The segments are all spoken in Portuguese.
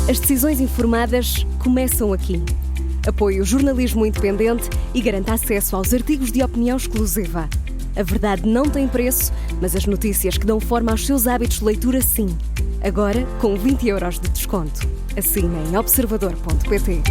As decisões informadas começam aqui. Apoie o jornalismo independente e garanta acesso aos artigos de opinião exclusiva. A verdade não tem preço, mas as notícias que dão forma aos seus hábitos de leitura, sim. Agora, com 20€ de desconto. Assine em observador.pt.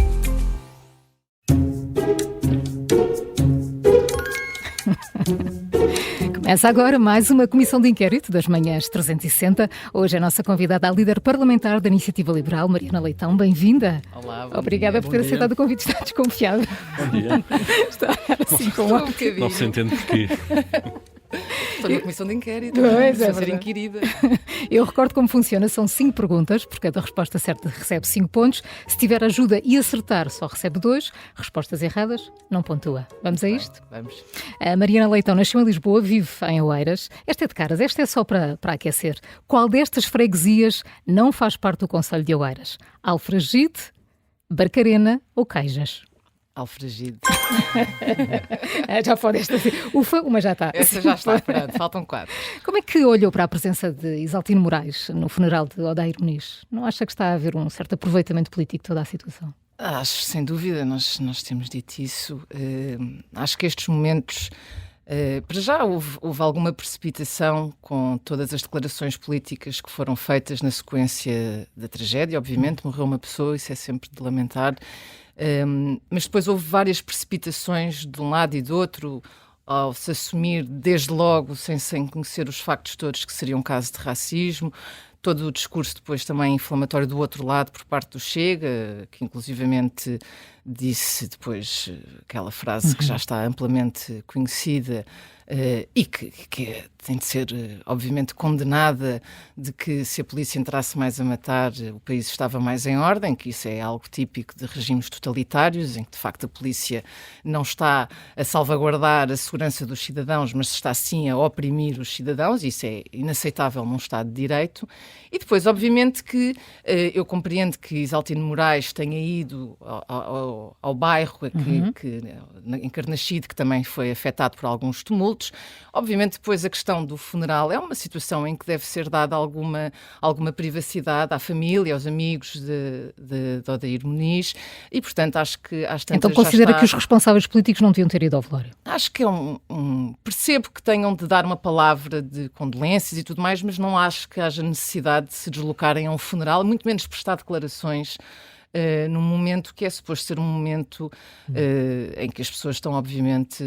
Começa agora mais uma comissão de inquérito das manhãs 360. Hoje a nossa convidada, a líder parlamentar da Iniciativa Liberal, Mariana Leitão. Bem-vinda. Olá, Obrigada por ter aceitado o convite. Está desconfiada. Bom dia. Está assim com um bocadinho. Não se entende porquê. Estou na comissão de inquérito. Pois, é a ser verdade. inquirida. Eu recordo como funciona. São 5 perguntas. Por cada resposta certa recebe 5 pontos. Se tiver ajuda e acertar, só recebe 2. Respostas erradas, não pontua. Vamos a isto? Vamos. A Mariana Leitão nasceu em Lisboa, vive em Oeiras. Esta é de caras, esta é só para aquecer. Qual destas freguesias não faz parte do concelho de Oeiras? Alfragide, Barcarena ou Queijas? Alfragide. Já pode esta ser. Ufa, uma já está. Essa já está, pronto, faltam 4. Como é que olhou para a presença de Isaltino Moraes no funeral de Odair Muniz? Não acha que está a haver um certo aproveitamento político de toda a situação? Acho, sem dúvida, nós temos dito isso. Acho que estes momentos, para já houve alguma precipitação com todas as declarações políticas que foram feitas na sequência da tragédia. Obviamente, morreu uma pessoa, isso é sempre de lamentar. Mas depois houve várias precipitações de um lado e do outro, ao se assumir desde logo, sem conhecer os factos todos, que seria um caso de racismo. Todo o discurso depois também inflamatório do outro lado por parte do Chega, que inclusivamente disse depois aquela frase que já está amplamente conhecida e que tem de ser obviamente condenada, de que se a polícia entrasse mais a matar, o país estava mais em ordem, que isso é algo típico de regimes totalitários, em que de facto a polícia não está a salvaguardar a segurança dos cidadãos, mas está sim a oprimir os cidadãos, e isso é inaceitável num Estado de Direito. E depois, obviamente, que eu compreendo que Isaltino Moraes tenha ido ao bairro em Carnaxide, que também foi afetado por alguns tumultos. Obviamente, depois a questão do funeral é uma situação em que deve ser dada alguma privacidade à família, aos amigos de Odair Muniz, e portanto acho que às tantas Então considera já está... que os responsáveis políticos não deviam ter ido ao velório? Acho que é percebo que tenham de dar uma palavra de condolências e tudo mais, mas não acho que haja necessidade de se deslocarem a um funeral, muito menos prestar declarações num momento que é suposto ser um momento em que as pessoas estão obviamente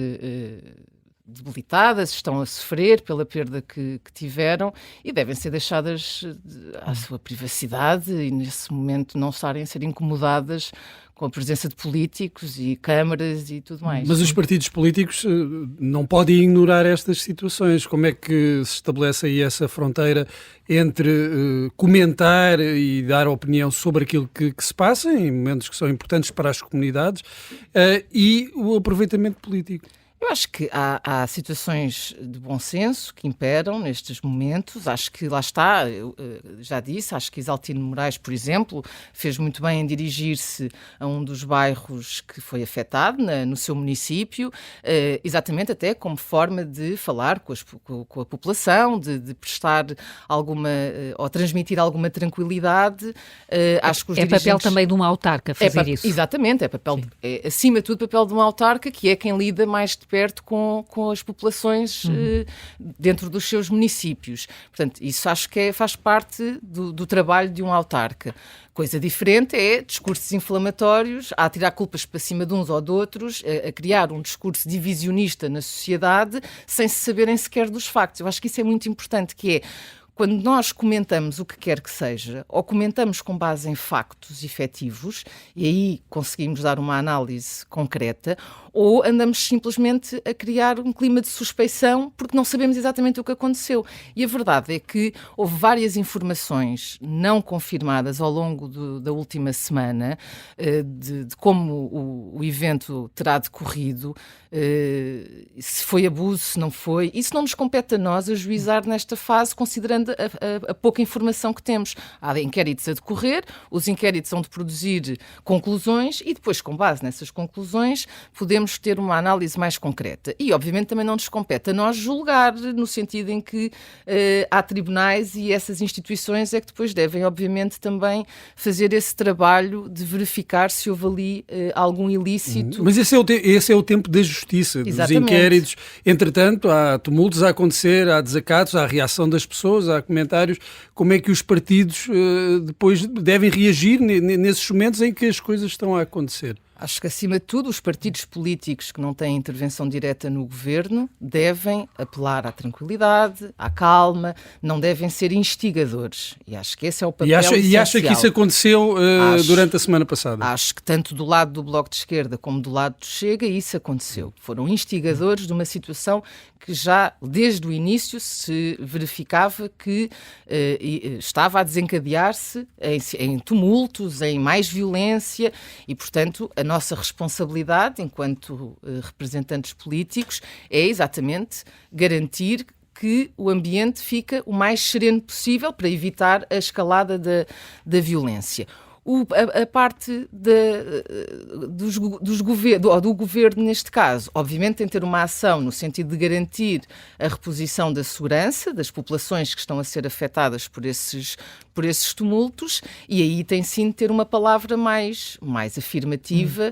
debilitadas, estão a sofrer pela perda que tiveram e devem ser deixadas à sua privacidade e nesse momento não estarem a ser incomodadas com a presença de políticos e câmaras e tudo mais. Mas os partidos políticos não podem ignorar estas situações. Como é que se estabelece aí essa fronteira entre comentar e dar opinião sobre aquilo que se passa, em momentos que são importantes para as comunidades, e o aproveitamento político? Eu acho que há situações de bom senso que imperam nestes momentos. Acho que lá está, eu já disse, acho que Isaltino Moraes, por exemplo, fez muito bem em dirigir-se a um dos bairros que foi afetado no seu município, exatamente até como forma de falar com a população, de prestar alguma, ou transmitir alguma tranquilidade. Acho que os dirigentes... papel também de uma autarca fazer isso. Exatamente, é acima de tudo papel de uma autarca, que é quem lida mais de perto com as populações dentro dos seus municípios. Portanto, isso acho que faz parte do trabalho de um autarca. Coisa diferente é discursos inflamatórios, a tirar culpas para cima de uns ou de outros, a criar um discurso divisionista na sociedade sem se saberem sequer dos factos. Eu acho que isso é muito importante, que é quando nós comentamos o que quer que seja, ou comentamos com base em factos efetivos, e aí conseguimos dar uma análise concreta, ou andamos simplesmente a criar um clima de suspeição porque não sabemos exatamente o que aconteceu. E a verdade é que houve várias informações não confirmadas ao longo da última semana de como o evento terá decorrido, se foi abuso, se não foi. Isso não nos compete a nós ajuizar nesta fase, considerando a pouca informação que temos. Há inquéritos a decorrer, os inquéritos vão de produzir conclusões e depois, com base nessas conclusões, podemos ter uma análise mais concreta. E, obviamente, também não nos compete a nós julgar, no sentido em que há tribunais e essas instituições é que depois devem, obviamente, também fazer esse trabalho de verificar se houve ali algum ilícito. Mas esse é o tempo da justiça, dos inquéritos. Entretanto, há tumultos a acontecer, há desacatos, há reação das pessoas, há comentários. Como é que os partidos depois devem reagir nesses momentos em que as coisas estão a acontecer? Acho que, acima de tudo, os partidos políticos que não têm intervenção direta no governo devem apelar à tranquilidade, à calma, não devem ser instigadores. E acho que esse é o papel essencial. E acha que isso aconteceu durante a semana passada? Acho que tanto do lado do Bloco de Esquerda como do lado do Chega isso aconteceu. Foram instigadores de uma situação que já desde o início se verificava que estava a desencadear-se em tumultos, em mais violência e, portanto, a nossa responsabilidade enquanto representantes políticos é exatamente garantir que o ambiente fica o mais sereno possível para evitar a escalada da violência. A parte do governo, neste caso, obviamente tem de ter uma ação no sentido de garantir a reposição da segurança das populações que estão a ser afetadas por esses tumultos e aí tem sim de ter uma palavra mais afirmativa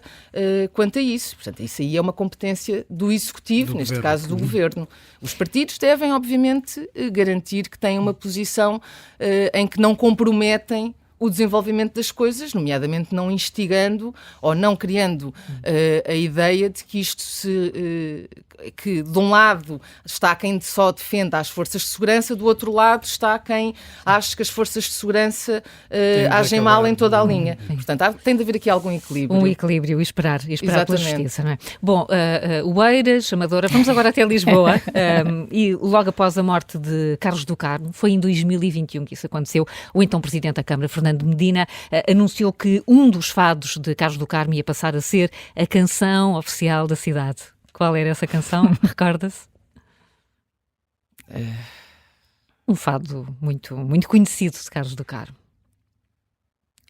quanto a isso. Portanto, isso aí é uma competência do Executivo, neste caso do Governo. Os partidos devem, obviamente, garantir que têm uma posição em que não comprometem o desenvolvimento das coisas, nomeadamente não instigando ou não criando a ideia de que isto que de um lado está quem só defende as forças de segurança, do outro lado está quem acha que as forças de segurança agem mal em toda a linha. Portanto, tem de haver aqui algum equilíbrio. Um equilíbrio e esperar pela justiça, não é? Bom, Oeiras, Amadora, vamos agora até Lisboa e logo após a morte de Carlos do Carmo, foi em 2021 que isso aconteceu, o então Presidente da Câmara, Fernando Medina, anunciou que um dos fados de Carlos do Carmo ia passar a ser a canção oficial da cidade. Qual era essa canção? Recorda-se? Um fado muito, muito conhecido de Carlos do Carmo.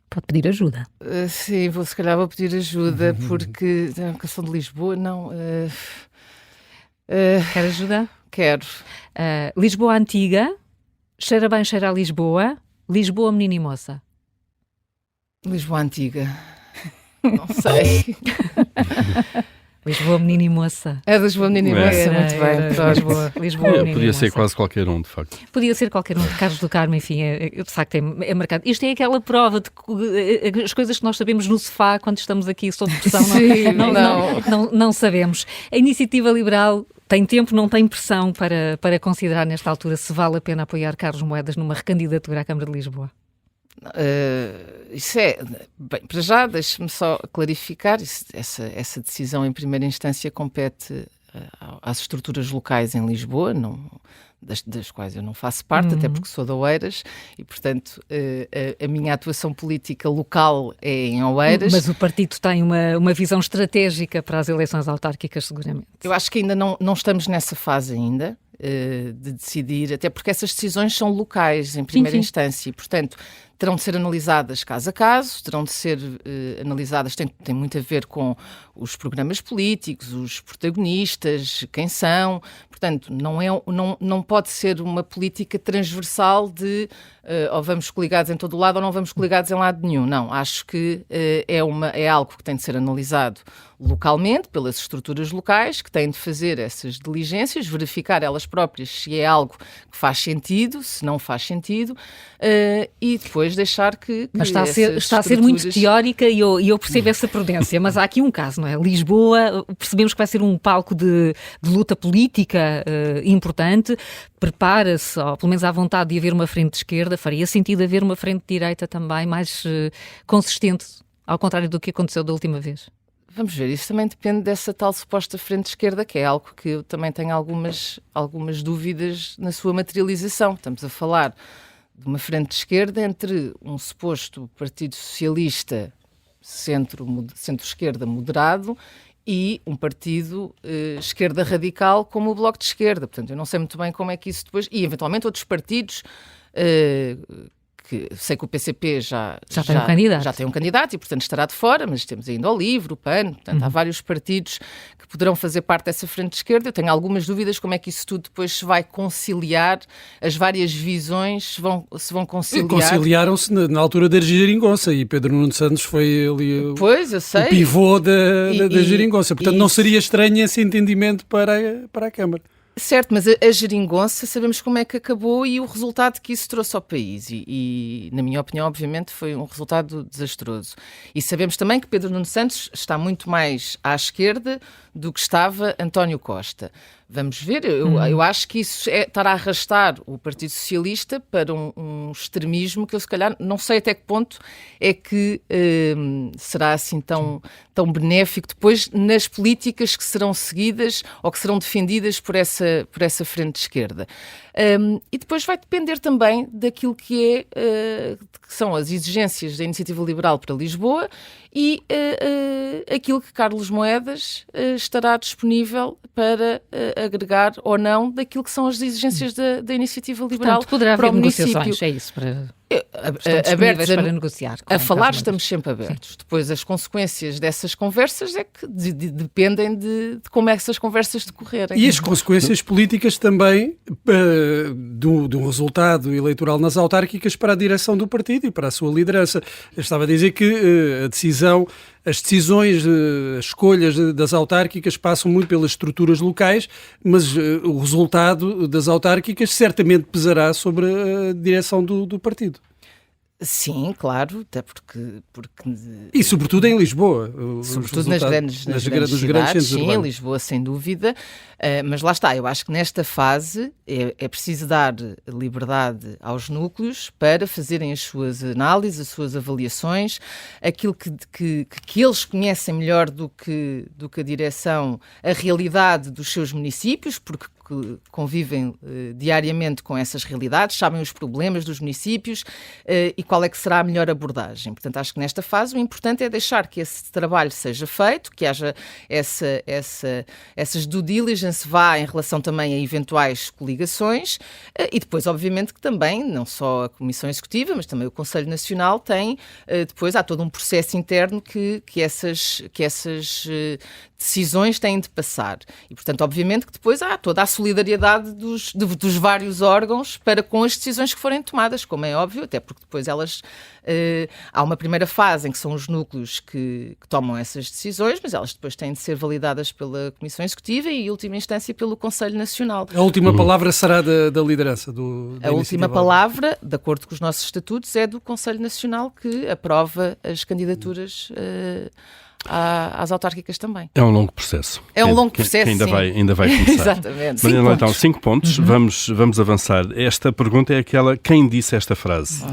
Pode pedir ajuda. Sim, se calhar vou pedir ajuda, porque a canção de Lisboa, não... Quer ajuda? Quero. Lisboa Antiga, cheira bem, cheira a Lisboa, Lisboa Menina e Moça. Lisboa Antiga. Não sei. Lisboa Menina e Moça. É Lisboa Menina e Moça, muito bem. Lisboa Menina podia e ser Moça. quase qualquer um, de facto. Podia ser qualquer um, de Carlos do Carmo, enfim, de facto é marcado. Isto é aquela prova de que as coisas que nós sabemos no sofá quando estamos aqui sob pressão, Sim, não sabemos. A Iniciativa Liberal tem tempo, não tem pressão para considerar nesta altura se vale a pena apoiar Carlos Moedas numa recandidatura à Câmara de Lisboa? Isso é... Bem, para já, deixe-me só clarificar, essa decisão em primeira instância compete às estruturas locais em Lisboa, das quais eu não faço parte, até porque sou de Oeiras, e, portanto, a minha atuação política local é em Oeiras. Mas o partido tem uma visão estratégica para as eleições autárquicas, seguramente. Eu acho que ainda não estamos nessa fase ainda, de decidir, até porque essas decisões são locais, em primeira instância, e, portanto, terão de ser analisadas caso a caso, terão de ser analisadas, tem muito a ver com os programas políticos, os protagonistas, quem são, portanto, não pode ser uma política transversal de ou vamos coligados em todo o lado ou não vamos coligados em lado nenhum. Não, acho que é algo que tem de ser analisado localmente, pelas estruturas locais, que têm de fazer essas diligências, verificar elas próprias se é algo que faz sentido, se não faz sentido, e depois deixar que mas está a ser muito teórica e eu percebo essa prudência, mas há aqui um caso, não é? Lisboa, percebemos que vai ser um palco de luta política importante, prepara-se, ou pelo menos há vontade de haver uma frente de esquerda, faria sentido haver uma frente de direita também mais consistente, ao contrário do que aconteceu da última vez? Vamos ver, isso também depende dessa tal suposta frente de esquerda, que é algo que eu também tenho algumas dúvidas na sua materialização. Estamos a falar de uma frente de esquerda entre um suposto Partido Socialista centro-esquerda moderado e um partido esquerda radical como o Bloco de Esquerda. Portanto, eu não sei muito bem como é que isso depois... E, eventualmente, outros partidos que sei que o PCP já tem um candidato e, portanto, estará de fora, mas temos ainda o LIVRE, o PAN, portanto, há vários partidos que poderão fazer parte dessa frente de esquerda. Eu tenho algumas dúvidas como é que isso tudo depois se vai conciliar, as várias visões se vão conciliar. Conciliaram-se na altura da geringonça e Pedro Nuno Santos foi ali o pivô da geringonça. Portanto, não seria estranho esse entendimento para a Câmara. Certo, mas a geringonça sabemos como é que acabou e o resultado que isso trouxe ao país e, na minha opinião, obviamente, foi um resultado desastroso. E sabemos também que Pedro Nuno Santos está muito mais à esquerda do que estava António Costa. Vamos ver, eu acho que isso estará a arrastar o Partido Socialista para um extremismo que eu, se calhar, não sei até que ponto é que será assim tão benéfico depois nas políticas que serão seguidas ou que serão defendidas por essa frente de esquerda. E depois vai depender também daquilo que são as exigências da Iniciativa Liberal para Lisboa e aquilo que Carlos Moedas estará disponível para agregar ou não daquilo que são as exigências da Iniciativa Liberal. Portanto, poderá para haver o município. negociações, é isso, Abertos para negociar. A falar estamos sempre abertos. Sim. Depois as consequências dessas conversas é que dependem de como essas conversas decorrerem. E as consequências políticas também do resultado eleitoral nas autárquicas para a direção do partido e para a sua liderança. Eu estava a dizer que as decisões, as escolhas das autárquicas passam muito pelas estruturas locais, mas o resultado das autárquicas certamente pesará sobre a direção do partido. Sim, claro, até porque... E sobretudo em Lisboa. Sobretudo nas grandes cidades, sim, em Lisboa sem dúvida, mas lá está, eu acho que nesta fase é preciso dar liberdade aos núcleos para fazerem as suas análises, as suas avaliações, aquilo que eles conhecem melhor do que a direção, a realidade dos seus municípios, porque que convivem diariamente com essas realidades, sabem os problemas dos municípios e qual é que será a melhor abordagem. Portanto, acho que nesta fase o importante é deixar que esse trabalho seja feito, que haja essas due diligence vá em relação também a eventuais coligações e depois, obviamente, que também, não só a Comissão Executiva, mas também o Conselho Nacional tem, depois há todo um processo interno que essas decisões têm de passar. E, portanto, obviamente que depois há toda a solidariedade dos vários órgãos para com as decisões que forem tomadas, como é óbvio, até porque depois elas... há uma primeira fase em que são os núcleos que tomam essas decisões, mas elas depois têm de ser validadas pela Comissão Executiva e, em última instância, pelo Conselho Nacional. A última palavra será da liderança da A última palavra, de acordo com os nossos estatutos, é do Conselho Nacional que aprova as candidaturas às autárquicas também. É um longo processo. É um longo processo, que ainda vai começar. Exatamente. Mariana Leitão, 5 pontos. Vamos avançar. Esta pergunta é aquela, quem disse esta frase?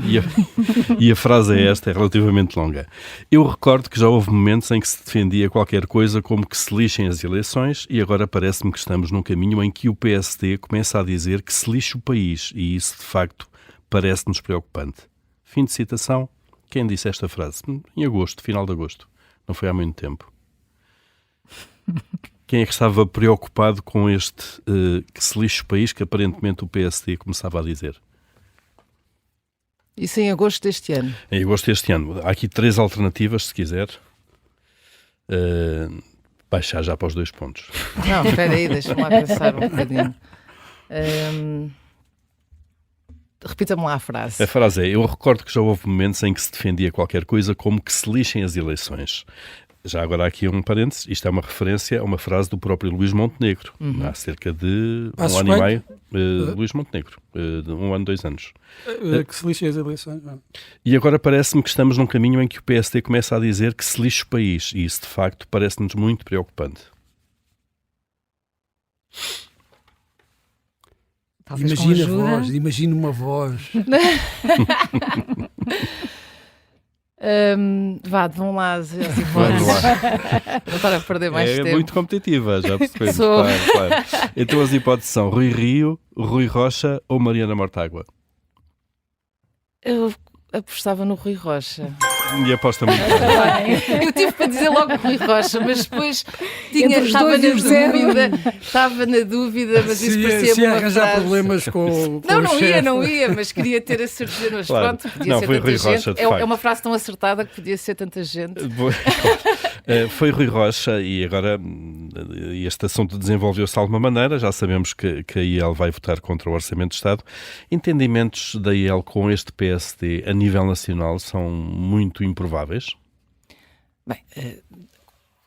E a frase é esta, é relativamente longa. Eu recordo que já houve momentos em que se defendia qualquer coisa como que se lixem as eleições e agora parece-me que estamos num caminho em que o PSD começa a dizer que se lixe o país e isso, de facto, parece-nos preocupante. Fim de citação. Quem disse esta frase? Em agosto, final de agosto. Não foi há muito tempo. Quem é que estava preocupado com este que se lixe o país que aparentemente o PSD começava a dizer? Isso em agosto deste ano? Em agosto deste ano. Há aqui 3 alternativas, se quiser. Baixar já para os 2 pontos. Não, espera aí, deixa-me lá pensar um bocadinho. Repita-me lá a frase. A frase é, eu recordo que já houve momentos em que se defendia qualquer coisa como que se lixem as eleições. Já agora há aqui um parênteses, isto é uma referência a uma frase do próprio Luís Montenegro, há cerca de um ano e meio. Luís Montenegro, de 1 ano, 2 anos. Que se lixem as eleições. E agora parece-me que estamos num caminho em que o PSD começa a dizer que se lixe o país, e isso de facto parece-nos muito preocupante. Talvez imagina uma voz. Vão lá as hipóteses. Não estar a perder mais tempo. É muito competitiva, já percebemos. Claro. Então as hipóteses são Rui Rio, Rui Rocha ou Mariana Mortágua? Eu apostava no Rui Rocha. E aposta muito bem. Eu tive para dizer logo Rui Rocha, mas depois estava na dúvida, mas isso parecia-me se uma arranjar frase. problemas com Não ia, mas queria ter a certeza, mas Claro. pronto, podia Não, ser foi tanta Rui gente. Rocha, de É facto. uma frase tão acertada que podia ser tanta gente. Foi Rui Rocha e agora este assunto desenvolveu-se de alguma maneira. Já sabemos que a IEL vai votar contra o Orçamento de Estado. Entendimentos da IEL com este PSD a nível nacional são muito improváveis? Bem,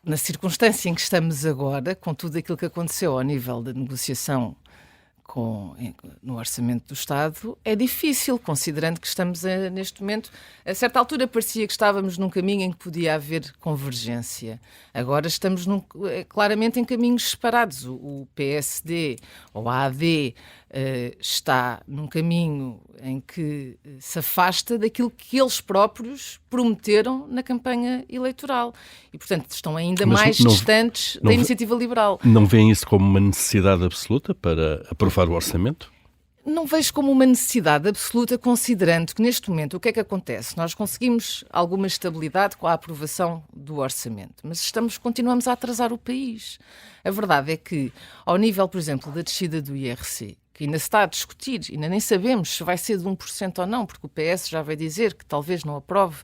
na circunstância em que estamos agora, com tudo aquilo que aconteceu ao nível da negociação no Orçamento do Estado, é difícil, considerando que estamos neste momento, a certa altura parecia que estávamos num caminho em que podia haver convergência. Agora estamos claramente em caminhos separados. O PSD, ou a AD, está num caminho em que se afasta daquilo que eles próprios prometeram na campanha eleitoral. E, portanto, estão ainda mais distantes da iniciativa liberal. Não veem isso como uma necessidade absoluta para aprovar o orçamento? Não vejo como uma necessidade absoluta, considerando que neste momento o que é que acontece? Nós conseguimos alguma estabilidade com a aprovação do orçamento, mas continuamos a atrasar o país. A verdade é que, ao nível, por exemplo, da descida do IRC, que ainda se está a discutir, ainda nem sabemos se vai ser de 1% ou não, porque o PS já vai dizer que talvez não aprove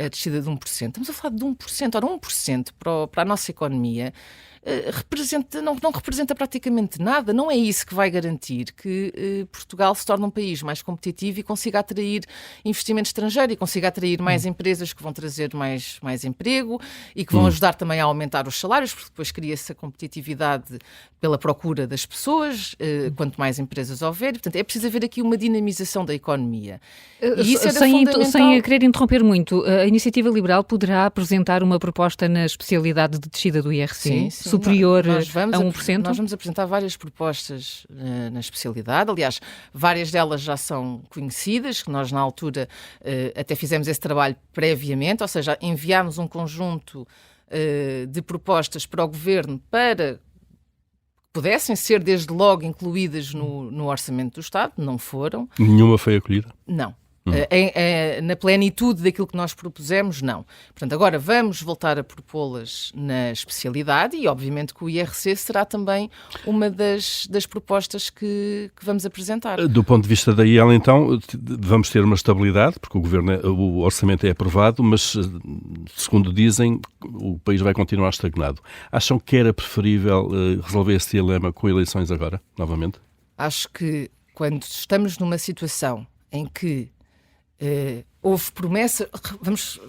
a descida de 1%. Estamos a falar de 1%. Ora, 1% para a nossa economia não representa praticamente nada. Não é isso que vai garantir que Portugal se torne um país mais competitivo e consiga atrair investimento estrangeiro e consiga atrair mais empresas que vão trazer mais emprego e que vão ajudar também a aumentar os salários, porque depois cria-se a competitividade pela procura das pessoas, quanto mais empresas houver. Portanto, é preciso haver aqui uma dinamização da economia. E isso era fundamental. Sem querer interromper muito, a Iniciativa Liberal poderá apresentar uma proposta na especialidade de descida do IRC? Sim. Superior a 1%? Nós vamos apresentar várias propostas na especialidade. Aliás, várias delas já são conhecidas, que nós na altura até fizemos esse trabalho previamente, ou seja, enviámos um conjunto de propostas para o Governo para que pudessem ser desde logo incluídas no Orçamento do Estado. Não foram. Nenhuma foi acolhida? Não. Na plenitude daquilo que nós propusemos, não. Portanto, agora vamos voltar a propô-las na especialidade e, obviamente, que o IRC será também uma das propostas que vamos apresentar. Do ponto de vista da IEL, então, vamos ter uma estabilidade, porque o orçamento é aprovado, mas, segundo dizem, o país vai continuar estagnado. Acham que era preferível resolver esse dilema com eleições agora, novamente? Acho que quando estamos numa situação em que houve promessa, vamos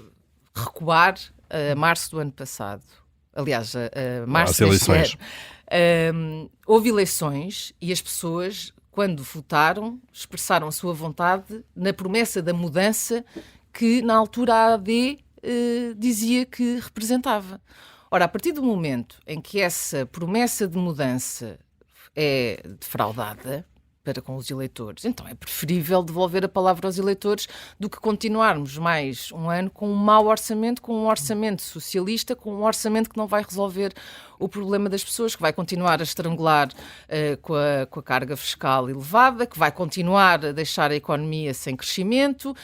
recuar a março do ano passado, aliás, a março deste ano. Houve eleições e as pessoas, quando votaram, expressaram a sua vontade na promessa da mudança que na altura a AD dizia que representava. Ora, a partir do momento em que essa promessa de mudança é defraudada para com os eleitores, então é preferível devolver a palavra aos eleitores do que continuarmos mais um ano com um mau orçamento, com um orçamento socialista, com um orçamento que não vai resolver o problema das pessoas, que vai continuar a estrangular com a carga fiscal elevada, que vai continuar a deixar a economia sem crescimento,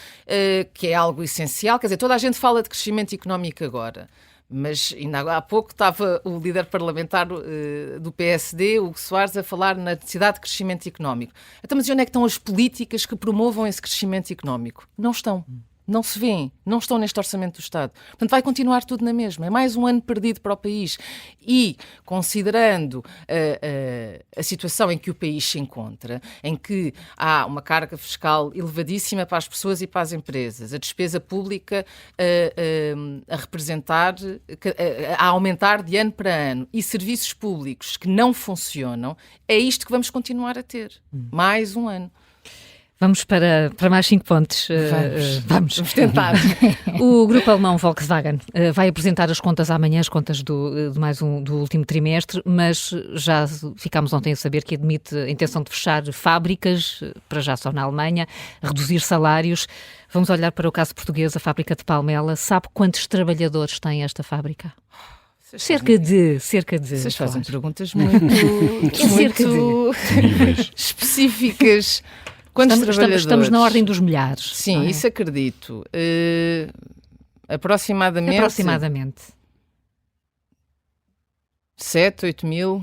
que é algo essencial. Quer dizer, toda a gente fala de crescimento económico agora. Mas ainda há pouco estava o líder parlamentar do PSD, Hugo Soares, a falar na necessidade de crescimento económico. Então, mas onde é que estão as políticas que promovam esse crescimento económico? Não estão. Não se vêem, não estão neste Orçamento do Estado. Portanto, vai continuar tudo na mesma. É mais um ano perdido para o país. E, considerando a situação em que o país se encontra, em que há uma carga fiscal elevadíssima para as pessoas e para as empresas, a despesa pública a representar, a aumentar de ano para ano, e serviços públicos que não funcionam, é isto que vamos continuar a ter. Mais um ano. Vamos para mais 5 pontos. Vamos tentar. O grupo alemão Volkswagen vai apresentar as contas amanhã, as contas do último trimestre, mas já ficámos ontem a saber que admite a intenção de fechar fábricas, para já só na Alemanha, reduzir salários. Vamos olhar para o caso português, a fábrica de Palmela. Sabe quantos trabalhadores tem esta fábrica? Cerca de. Vocês fazem perguntas muito específicas. Quantos trabalhadores? Estamos na ordem dos milhares. Sim, isso acredito. Aproximadamente 7, 8 mil.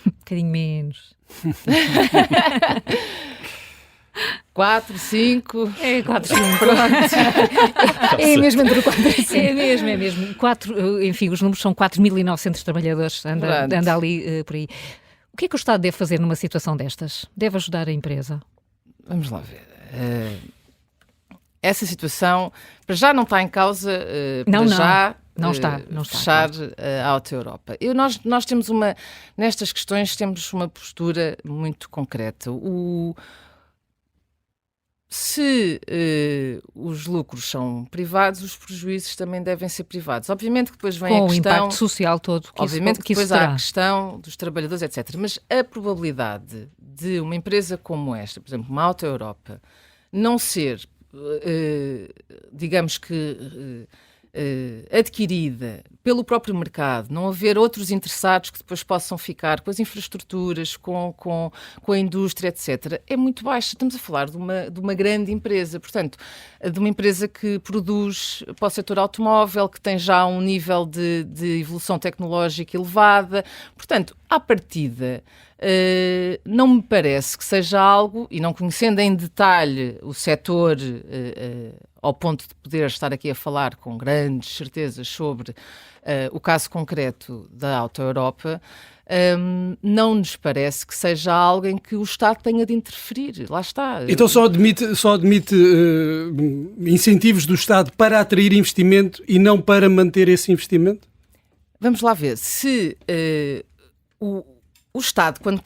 Um bocadinho menos. 4, 5. É 4, 5. É mesmo entre 4 e 5. É mesmo. 4, enfim, os números são 4.900 trabalhadores. Anda ali por aí. O que é que o Estado deve fazer numa situação destas? Deve ajudar a empresa? Vamos lá ver. Essa situação, para já não está em causa, não está fechar a Auto Europa. Nós temos nestas questões temos uma postura muito concreta. Se os lucros são privados, os prejuízos também devem ser privados. Obviamente que depois vem a questão... Com o impacto social todo que obviamente isso que depois há a questão dos trabalhadores, etc. Mas a probabilidade de uma empresa como esta, por exemplo, uma Auto Europa, não ser, digamos que... adquirida pelo próprio mercado, não haver outros interessados que depois possam ficar com as infraestruturas, com a indústria, etc., é muito baixa. Estamos a falar de uma grande empresa, portanto, de uma empresa que produz para o setor automóvel, que tem já um nível de evolução tecnológica elevada. Portanto, à partida, não me parece que seja algo, e não conhecendo em detalhe o setor ao ponto de poder estar aqui a falar com grandes certezas sobre o caso concreto da Auto Europa, não nos parece que seja algo em que o Estado tenha de interferir. Lá está. Então só admite incentivos do Estado para atrair investimento e não para manter esse investimento? Vamos lá ver. Se o Estado, quando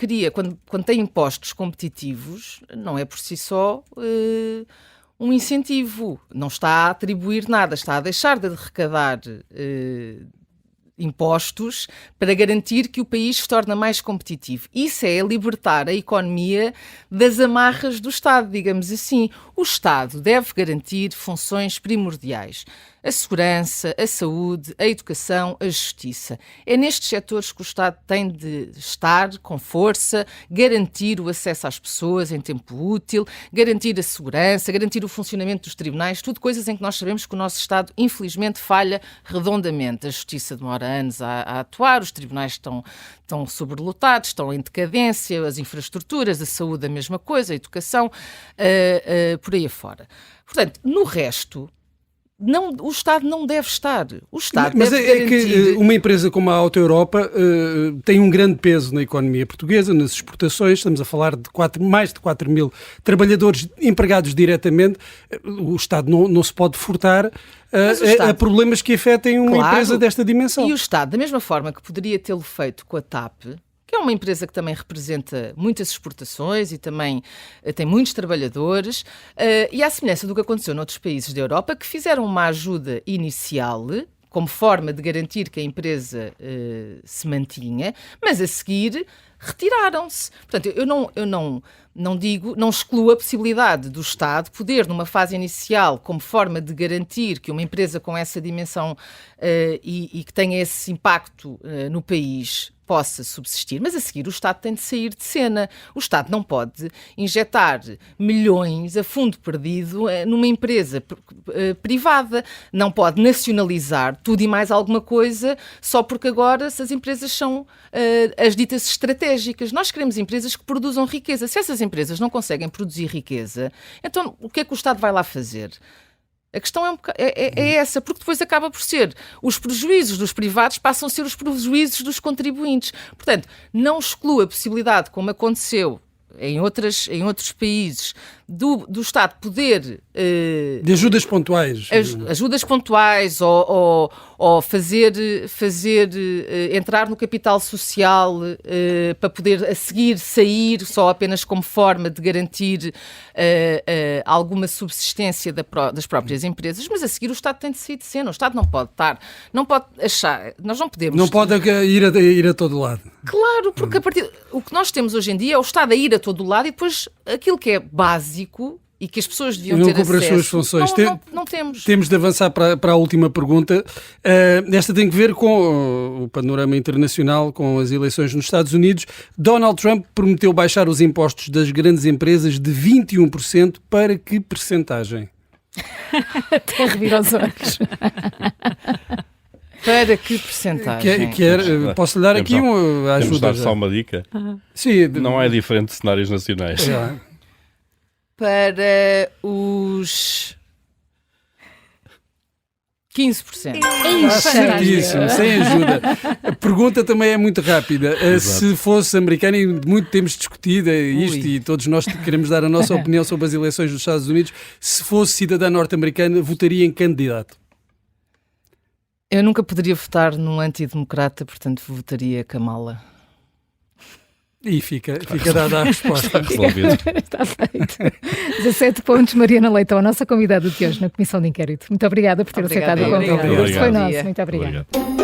tem impostos competitivos, não é por si só um incentivo. Não está a atribuir nada, está a deixar de arrecadar impostos para garantir que o país se torna mais competitivo. Isso é libertar a economia das amarras do Estado, digamos assim. O Estado deve garantir funções primordiais. A segurança, a saúde, a educação, a justiça. É nestes setores que o Estado tem de estar com força, garantir o acesso às pessoas em tempo útil, garantir a segurança, garantir o funcionamento dos tribunais, tudo coisas em que nós sabemos que o nosso Estado, infelizmente, falha redondamente. A justiça demora anos a atuar, os tribunais estão sobrelotados, estão em decadência, as infraestruturas, a saúde a mesma coisa, a educação, por aí afora. Portanto, no resto... o Estado não deve estar. O Estado Mas deve é garantir... que uma empresa como a Auto Europa tem um grande peso na economia portuguesa, nas exportações. Estamos a falar de mais de 4 mil trabalhadores empregados diretamente. O Estado não se pode furtar a problemas que afetem uma empresa desta dimensão. E o Estado, da mesma forma que poderia tê-lo feito com a TAP, que é uma empresa que também representa muitas exportações e também tem muitos trabalhadores, e à semelhança do que aconteceu noutros países da Europa, que fizeram uma ajuda inicial como forma de garantir que a empresa se mantinha, mas a seguir retiraram-se. Portanto, eu não excluo a possibilidade do Estado poder, numa fase inicial, como forma de garantir que uma empresa com essa dimensão e que tenha esse impacto no país possa subsistir, mas a seguir o Estado tem de sair de cena. O Estado não pode injetar milhões a fundo perdido numa empresa privada. Não pode nacionalizar tudo e mais alguma coisa só porque agora as empresas são as ditas estratégicas. Nós queremos empresas que produzam riqueza. Se essas empresas não conseguem produzir riqueza, então o que é que o Estado vai lá fazer? A questão é essa, porque depois acaba por ser os prejuízos dos privados passam a ser os prejuízos dos contribuintes. Portanto, não exclua a possibilidade, como aconteceu em outros países, do Estado poder... de ajudas pontuais. Ajudas pontuais ou fazer entrar no capital social para poder a seguir sair só apenas como forma de garantir alguma subsistência das próprias empresas, mas a seguir o Estado tem de sair de cena. O Estado não pode achar, nós não podemos... Não pode ir a todo lado. Claro, porque o que nós temos hoje em dia é o Estado a ir a todo lado e depois aquilo que é básico e que as pessoas deviam não ter cumpre acesso. as suas funções. Não temos. Temos de avançar para a última pergunta. Esta tem que ver com o panorama internacional, com as eleições nos Estados Unidos. Donald Trump prometeu baixar os impostos das grandes empresas de 21% para que percentagem? Até revira os olhos. Para que percentagem? Posso-lhe dar aqui uma Temos de ajuda? dar só uma dica. Sim, Não é diferente de cenários nacionais. Para os 15%. Certíssimo, sem ajuda. A pergunta também é muito rápida. Se fosse americano, e muito temos discutido isto, e todos nós queremos dar a nossa opinião sobre as eleições dos Estados Unidos, se fosse cidadã norte-americana, votaria em candidato? Eu nunca poderia votar num antidemocrata, portanto votaria Kamala. E fica dada a resposta. Resolvido. Está feito. 17 pontos, Mariana Leitão, a nossa convidada de hoje na Comissão de Inquérito. Muito obrigada por ter aceitado o convite. Obrigada. O gosto foi Obrigado. nosso. Muito obrigada. Obrigado.